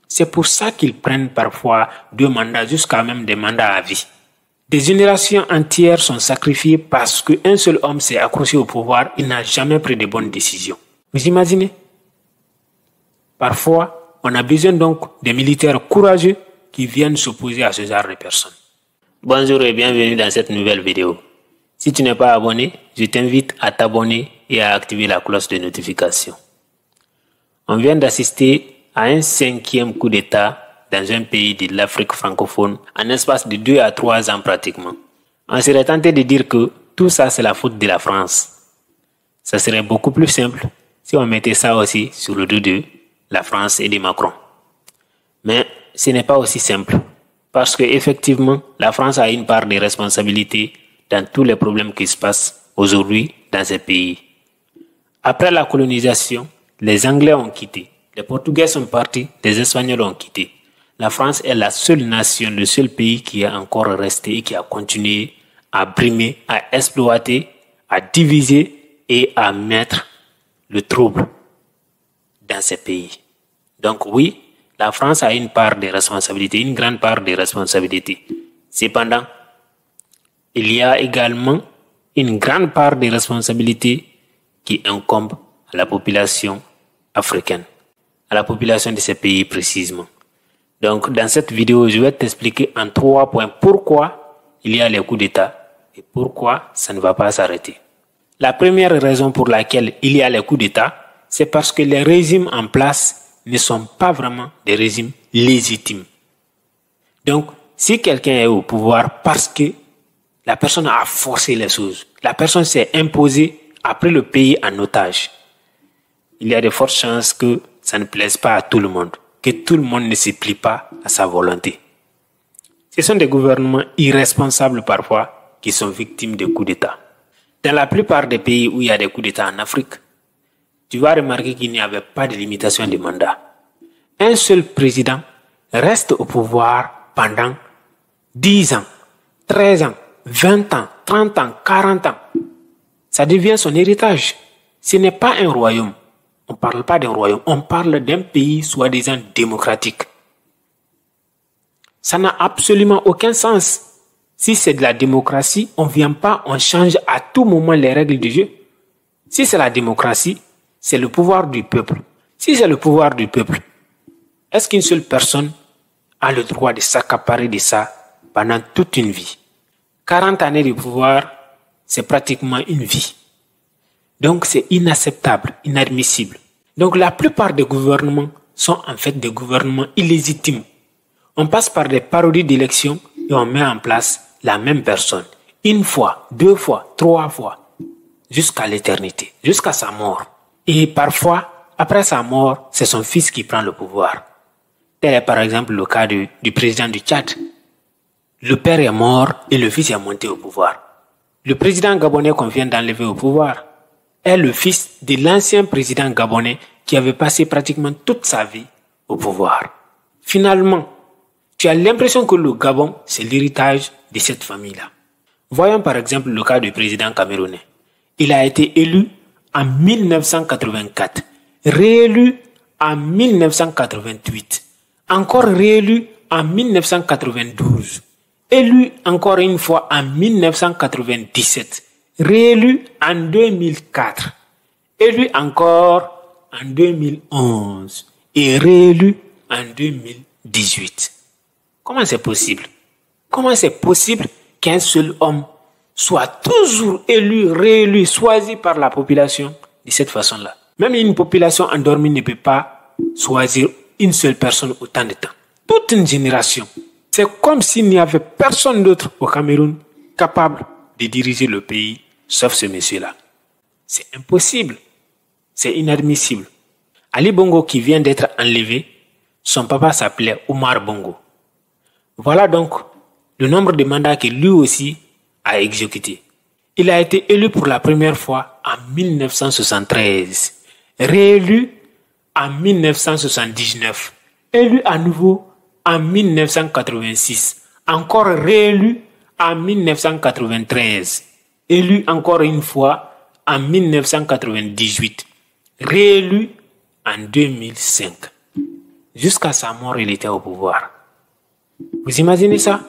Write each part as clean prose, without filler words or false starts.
C'est pour ça qu'ils prennent parfois 2 mandats, jusqu'à même des mandats à vie. Des générations entières sont sacrifiées parce qu'un seul homme s'est accroché au pouvoir, il n'a jamais pris de bonnes décisions. Vous imaginez? Parfois, on a besoin donc de militaires courageux qui viennent s'opposer à ce genre de personnes. Bonjour et bienvenue dans cette nouvelle vidéo. Si tu n'es pas abonné, je t'invite à t'abonner et à activer la cloche de notification. On vient d'assister à un 5e coup d'État dans un pays de l'Afrique francophone en espace de 2 à 3 ans pratiquement. On serait tenté de dire que tout ça c'est la faute de la France. Ça serait beaucoup plus simple si on mettait ça aussi sur le dos de la France et de Macron. Mais ce n'est pas aussi simple parce que effectivement la France a une part de responsabilité dans tous les problèmes qui se passent aujourd'hui dans ces pays. Après la colonisation, les Anglais ont quitté, les Portugais sont partis, les Espagnols ont quitté. La France est la seule nation, le seul pays qui est encore resté et qui a continué à brimer, à exploiter, à diviser et à mettre le trouble dans ces pays. Donc oui, la France a une part de responsabilité, une grande part de responsabilité. Cependant, il y a également une grande part de responsabilité qui incombe à la population africaine, à la population de ces pays précisément. Donc, dans cette vidéo, je vais t'expliquer en 3 points pourquoi il y a les coups d'État et pourquoi ça ne va pas s'arrêter. La première raison pour laquelle il y a les coups d'État, c'est parce que les régimes en place ne sont pas vraiment des régimes légitimes. Donc, si quelqu'un est au pouvoir parce que la personne a forcé les choses, la personne s'est imposée, a pris le pays en otage, il y a de fortes chances que ça ne plaise pas à tout le monde, que tout le monde ne se plie pas à sa volonté. Ce sont des gouvernements irresponsables parfois qui sont victimes de coups d'État. Dans la plupart des pays où il y a des coups d'État en Afrique, tu vas remarquer qu'il n'y avait pas de limitation de mandat. Un seul président reste au pouvoir pendant 10 ans, 13 ans, 20 ans, 30 ans, 40 ans. Ça devient son héritage. Ce n'est pas un royaume. On ne parle pas d'un royaume, on parle d'un pays soi-disant démocratique. Ça n'a absolument aucun sens. Si c'est de la démocratie, on ne vient pas, on change à tout moment les règles du jeu. Si c'est la démocratie, c'est le pouvoir du peuple. Si c'est le pouvoir du peuple, est-ce qu'une seule personne a le droit de s'accaparer de ça pendant toute une vie? 40 années de pouvoir, c'est pratiquement une vie. Donc c'est inacceptable, inadmissible. Donc la plupart des gouvernements sont en fait des gouvernements illégitimes. On passe par des parodies d'élections et on met en place la même personne. 1 fois, 2 fois, 3 fois, jusqu'à l'éternité, jusqu'à sa mort. Et parfois, après sa mort, c'est son fils qui prend le pouvoir. Tel est par exemple le cas du président du Tchad. Le père est mort et le fils est monté au pouvoir. Le président gabonais qu'on vient d'enlever au pouvoir est le fils de l'ancien président gabonais qui avait passé pratiquement toute sa vie au pouvoir. Finalement, tu as l'impression que le Gabon, c'est l'héritage de cette famille-là. Voyons par exemple le cas du président camerounais. Il a été élu en 1984, réélu en 1988, encore réélu en 1992, élu encore une fois en 1997, réélu en 2004, élu encore en 2011 et réélu en 2018. Comment c'est possible? Comment c'est possible qu'un seul homme soit toujours élu, réélu, choisi par la population de cette façon-là? Même une population endormie ne peut pas choisir une seule personne autant de temps. Toute une génération. C'est comme s'il n'y avait personne d'autre au Cameroun capable de diriger le pays, sauf ce monsieur-là. C'est impossible. C'est inadmissible. Ali Bongo qui vient d'être enlevé, son papa s'appelait Omar Bongo. Voilà donc le nombre de mandats que lui aussi a exécuté. Il a été élu pour la première fois en 1973, réélu en 1979, élu à nouveau en 1986, encore réélu en 1993, élu encore une fois en 1998, réélu en 2005. Jusqu'à sa mort, il était au pouvoir. Vous imaginez ça?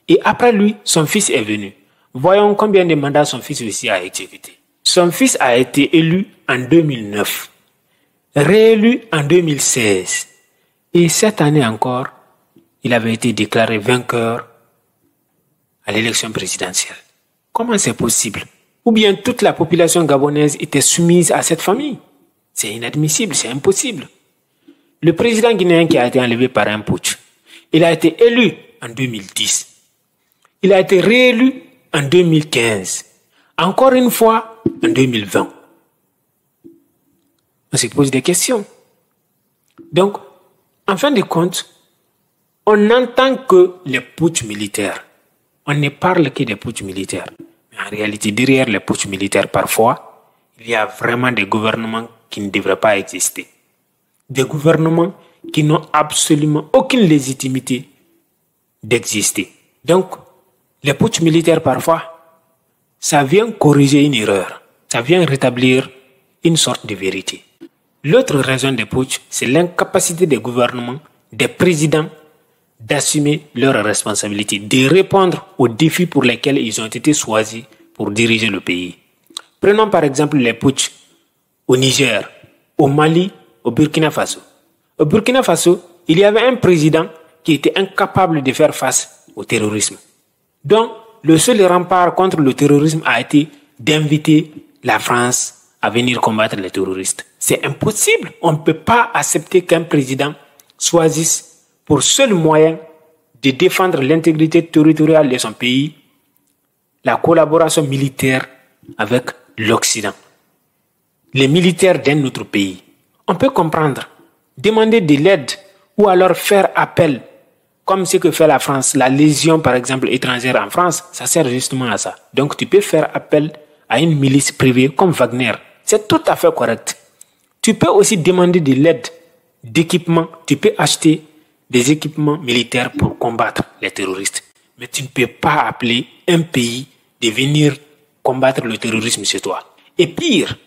Et après lui, son fils est venu. Voyons combien de mandats son fils aussi a exécuté. Son fils a été élu en 2009, réélu en 2016. Et cette année encore, il avait été déclaré vainqueur à l'élection présidentielle. Comment c'est possible? Ou bien toute la population gabonaise était soumise à cette famille? C'est inadmissible, c'est impossible. Le président guinéen qui a été enlevé par un putsch, il a été élu en 2010. Il a été réélu en 2015. Encore une fois en 2020. On se pose des questions. Donc, en fin de compte, on n'entend que les putschs militaires. On ne parle que des putschs militaires. Mais en réalité, derrière les putschs militaires, parfois, il y a vraiment des gouvernements qui ne devraient pas exister. Des gouvernements qui n'ont absolument aucune légitimité d'exister. Donc, les putschs militaires, parfois, ça vient corriger une erreur. Ça vient rétablir une sorte de vérité. L'autre raison des putschs, c'est l'incapacité des gouvernements, des présidents, d'assumer leurs responsabilités, de répondre aux défis pour lesquels ils ont été choisis pour diriger le pays. Prenons par exemple les putschs au Niger, au Mali, au Burkina Faso. Au Burkina Faso, il y avait un président qui était incapable de faire face au terrorisme. Donc, le seul rempart contre le terrorisme a été d'inviter la France à venir combattre les terroristes. C'est impossible. On ne peut pas accepter qu'un président choisisse pour seul moyen de défendre l'intégrité territoriale de son pays la collaboration militaire avec l'Occident. Les militaires d'un autre pays. On peut comprendre, demander de l'aide ou alors faire appel, comme ce que fait la France, la légion par exemple étrangère en France, ça sert justement à ça. Donc tu peux faire appel à une milice privée comme Wagner. C'est tout à fait correct. Tu peux aussi demander de l'aide, d'équipement. Tu peux acheter des équipements militaires pour combattre les terroristes. Mais tu ne peux pas appeler un pays de venir combattre le terrorisme chez toi. Et pire,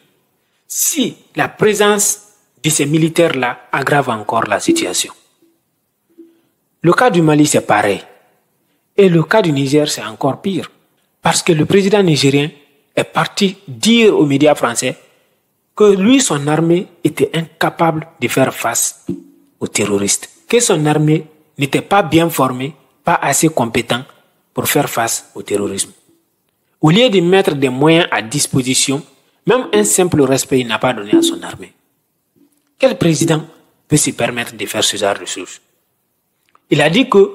si la présence de ces militaires-là aggrave encore la situation. Le cas du Mali, c'est pareil. Et le cas du Niger, c'est encore pire. Parce que le président nigérien est parti dire aux médias français que lui, son armée était incapable de faire face aux terroristes. Que son armée n'était pas bien formée, pas assez compétente pour faire face au terrorisme. Au lieu de mettre des moyens à disposition, même un simple respect, il n'a pas donné à son armée. Quel président peut se permettre de faire ce genre de choses? Il a dit que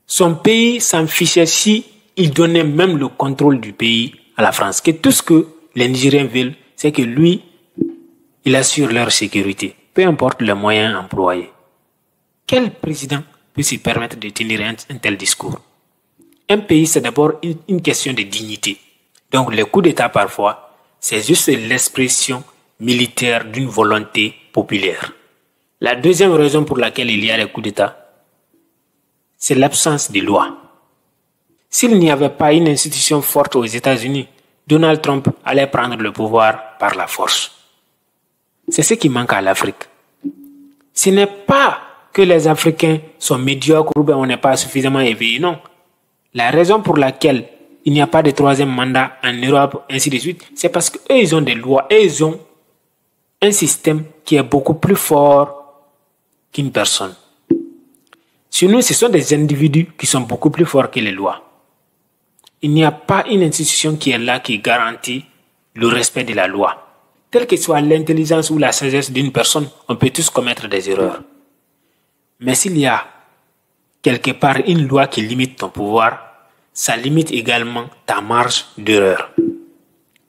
son pays s'en fichait si il donnait même le contrôle du pays à la France. Que tout ce que les Nigériens veulent, c'est que lui, il assure leur sécurité, peu importe les moyens employés. Quel président peut se permettre de tenir un tel discours? Un pays, c'est d'abord une question de dignité. Donc, les coups d'État, parfois, c'est juste l'expression militaire d'une volonté populaire. La deuxième raison pour laquelle il y a les coups d'État, c'est l'absence de loi. S'il n'y avait pas une institution forte aux États-Unis, Donald Trump allait prendre le pouvoir par la force. C'est ce qui manque à l'Afrique. Ce n'est pas que les Africains sont médiocres ou bien on n'est pas suffisamment éveillés, non. La raison pour laquelle il n'y a pas de troisième mandat en Europe, ainsi de suite, c'est parce qu'eux, ils ont des lois et ils ont un système qui est beaucoup plus fort qu'une personne. Chez nous, ce sont des individus qui sont beaucoup plus forts que les lois. Il n'y a pas une institution qui est là qui garantit le respect de la loi. Telle que soit l'intelligence ou la sagesse d'une personne, on peut tous commettre des erreurs. Mais s'il y a quelque part une loi qui limite ton pouvoir, ça limite également ta marge d'erreur.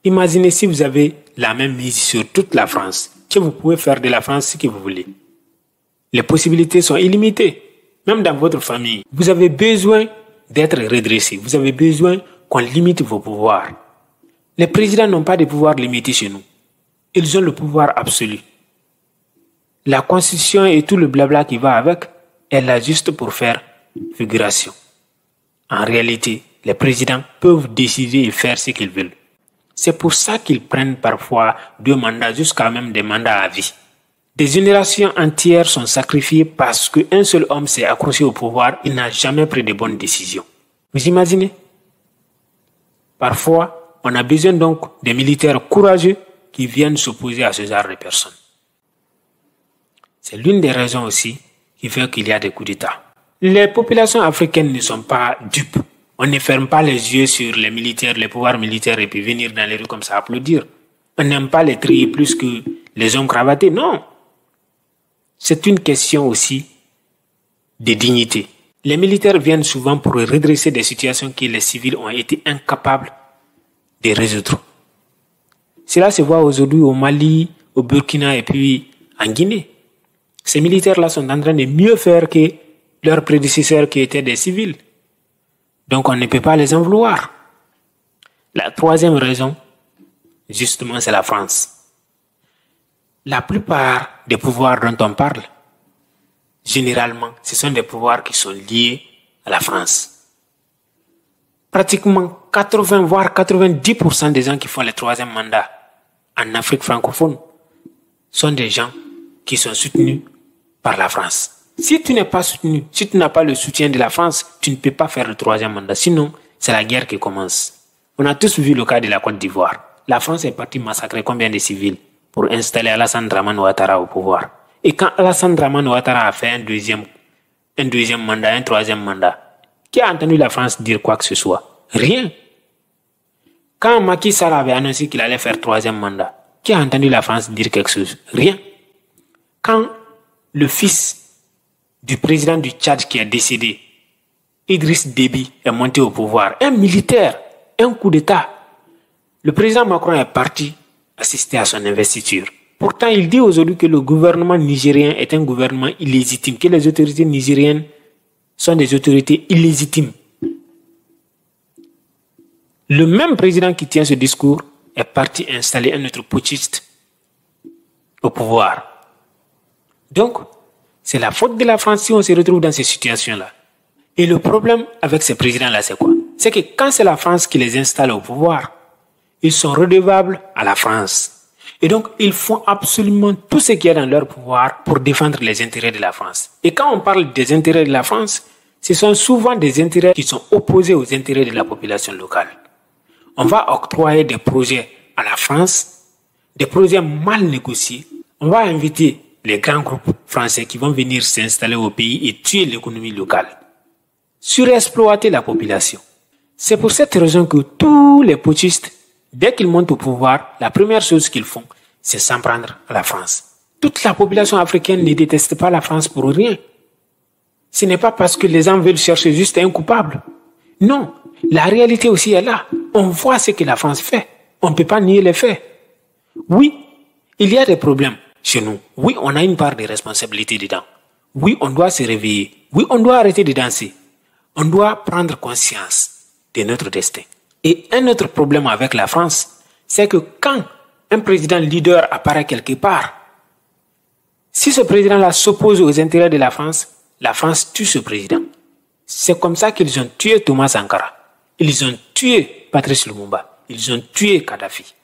Imaginez si vous avez la même mise sur toute la France, que vous pouvez faire de la France ce que vous voulez. Les possibilités sont illimitées. Même dans votre famille, vous avez besoin d'être redressé. Vous avez besoin qu'on limite vos pouvoirs. Les présidents n'ont pas de pouvoir limité chez nous. Ils ont le pouvoir absolu. La constitution et tout le blabla qui va avec est là juste pour faire figuration. En réalité, les présidents peuvent décider et faire ce qu'ils veulent. C'est pour ça qu'ils prennent parfois 2 mandats, jusqu'à même des mandats à vie. Des générations entières sont sacrifiées parce qu'un seul homme s'est accroché au pouvoir, il n'a jamais pris de bonnes décisions. Vous imaginez? Parfois, on a besoin donc des militaires courageux qui viennent s'opposer à ce genre de personnes. C'est l'une des raisons aussi qui fait qu'il y a des coups d'État. Les populations africaines ne sont pas dupes. On ne ferme pas les yeux sur les militaires, les pouvoirs militaires et puis venir dans les rues comme ça applaudir. On n'aime pas les trier plus que les hommes cravatés. Non. C'est une question aussi de dignité. Les militaires viennent souvent pour redresser des situations que les civils ont été incapables de résoudre. Cela se voit aujourd'hui au Mali, au Burkina et puis en Guinée. Ces militaires-là sont en train de mieux faire que leurs prédécesseurs qui étaient des civils. Donc on ne peut pas les en vouloir. La troisième raison, justement, c'est la France. La plupart des pouvoirs dont on parle, généralement, ce sont des pouvoirs qui sont liés à la France. Pratiquement 80 voire 90% des gens qui font le troisième mandat en Afrique francophone sont des gens qui sont soutenus par la France. Si tu n'es pas soutenu, si tu n'as pas le soutien de la France, tu ne peux pas faire le troisième mandat. Sinon, c'est la guerre qui commence. On a tous vu le cas de la Côte d'Ivoire. La France est partie massacrer combien de civils pour installer Alassane Dramane Ouattara au pouvoir. Et quand Alassane Dramane Ouattara a fait un deuxième mandat, un troisième mandat, qui a entendu la France dire quoi que ce soit? Rien. Quand Macky Sall avait annoncé qu'il allait faire troisième mandat, qui a entendu la France dire quelque chose? Rien. Quand le fils du président du Tchad qui est décédé, Idriss Déby, est monté au pouvoir, un militaire, un coup d'État, le président Macron est parti assister à son investiture. Pourtant, il dit aujourd'hui que le gouvernement nigérien est un gouvernement illégitime, que les autorités nigériennes sont des autorités illégitimes. Le même président qui tient ce discours est parti installer un autre putschiste au pouvoir. Donc, c'est la faute de la France si on se retrouve dans ces situations-là. Et le problème avec ces présidents-là, c'est quoi? C'est que quand c'est la France qui les installe au pouvoir, ils sont redevables à la France. Et donc, ils font absolument tout ce qu'il y a dans leur pouvoir pour défendre les intérêts de la France. Et quand on parle des intérêts de la France, ce sont souvent des intérêts qui sont opposés aux intérêts de la population locale. On va octroyer des projets à la France, des projets mal négociés. On va inviter les grands groupes français qui vont venir s'installer au pays et tuer l'économie locale. Surexploiter la population. C'est pour cette raison que tous les putschistes, dès qu'ils montent au pouvoir, la première chose qu'ils font, c'est s'en prendre à la France. Toute la population africaine ne déteste pas la France pour rien. Ce n'est pas parce que les gens veulent chercher juste un coupable. Non, la réalité aussi est là. On voit ce que la France fait. On ne peut pas nier les faits. Oui, il y a des problèmes chez nous. Oui, on a une part de responsabilité dedans. Oui, on doit se réveiller. Oui, on doit arrêter de danser. On doit prendre conscience de notre destin. Et un autre problème avec la France, c'est que quand un président leader apparaît quelque part, si ce président-là s'oppose aux intérêts de la France tue ce président. C'est comme ça qu'ils ont tué Thomas Sankara. Ils ont tué Patrice Lumumba. Ils ont tué Kadhafi.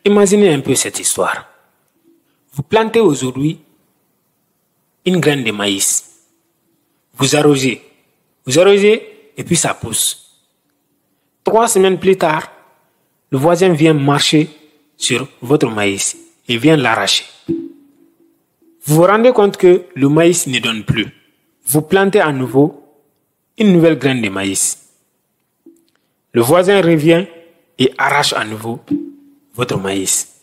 Imaginez un peu cette histoire. Vous plantez aujourd'hui une graine de maïs. Vous arrosez et puis ça pousse. 3 semaines plus tard, le voisin vient marcher sur votre maïs. Il vient l'arracher. Vous vous rendez compte que le maïs ne donne plus. Vous plantez à nouveau une nouvelle graine de maïs. Le voisin revient et arrache à nouveau votre maïs.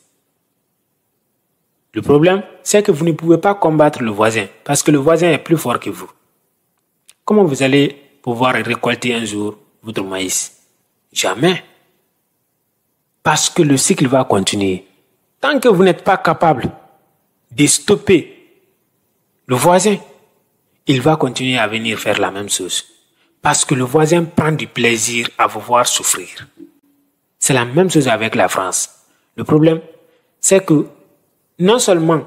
Le problème, c'est que vous ne pouvez pas combattre le voisin parce que le voisin est plus fort que vous. Comment vous allez pouvoir récolter un jour votre maïs? Jamais. Parce que le cycle va continuer. Tant que vous n'êtes pas capable de stopper le voisin, il va continuer à venir faire la même chose. Parce que le voisin prend du plaisir à vous voir souffrir. C'est la même chose avec la France. Le problème, c'est que non seulement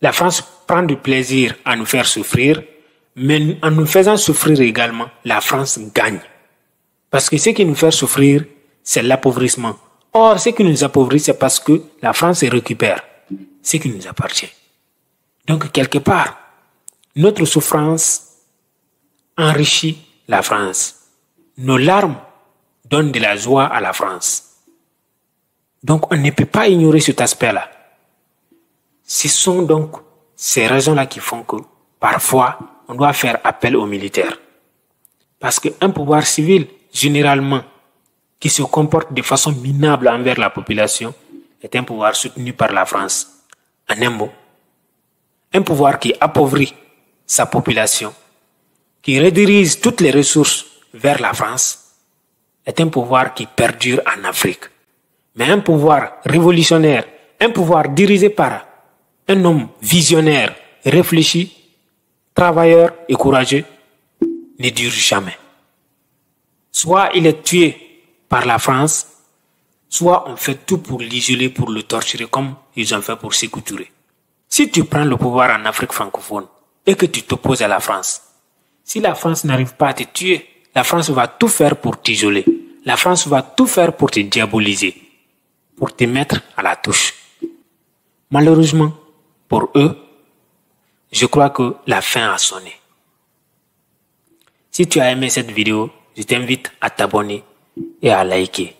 la France prend du plaisir à nous faire souffrir, mais en nous faisant souffrir également, la France gagne. Parce que ce qui nous fait souffrir, c'est l'appauvrissement. Or, ce qui nous appauvrit, c'est parce que la France récupère ce qui nous appartient. Donc, quelque part, notre souffrance enrichit la France. Nos larmes donnent de la joie à la France. Donc, on ne peut pas ignorer cet aspect-là. Ce sont donc ces raisons-là qui font que, parfois, on doit faire appel aux militaires. Parce qu'un pouvoir civil, généralement, qui se comporte de façon minable envers la population, est un pouvoir soutenu par la France. En un mot, un pouvoir qui appauvrit sa population, qui redirige toutes les ressources vers la France, est un pouvoir qui perdure en Afrique. Mais un pouvoir révolutionnaire, un pouvoir dirigé par un homme visionnaire, réfléchi, travailleur et courageux, ne dure jamais. Soit il est tué par la France, soit on fait tout pour l'isoler, pour le torturer comme ils ont fait pour Sékou Touré. Si tu prends le pouvoir en Afrique francophone et que tu t'opposes à la France, si la France n'arrive pas à te tuer, la France va tout faire pour t'isoler. La France va tout faire pour te diaboliser, pour te mettre à la touche. Malheureusement, pour eux, je crois que la fin a sonné. Si tu as aimé cette vidéo, je t'invite à t'abonner et à liker.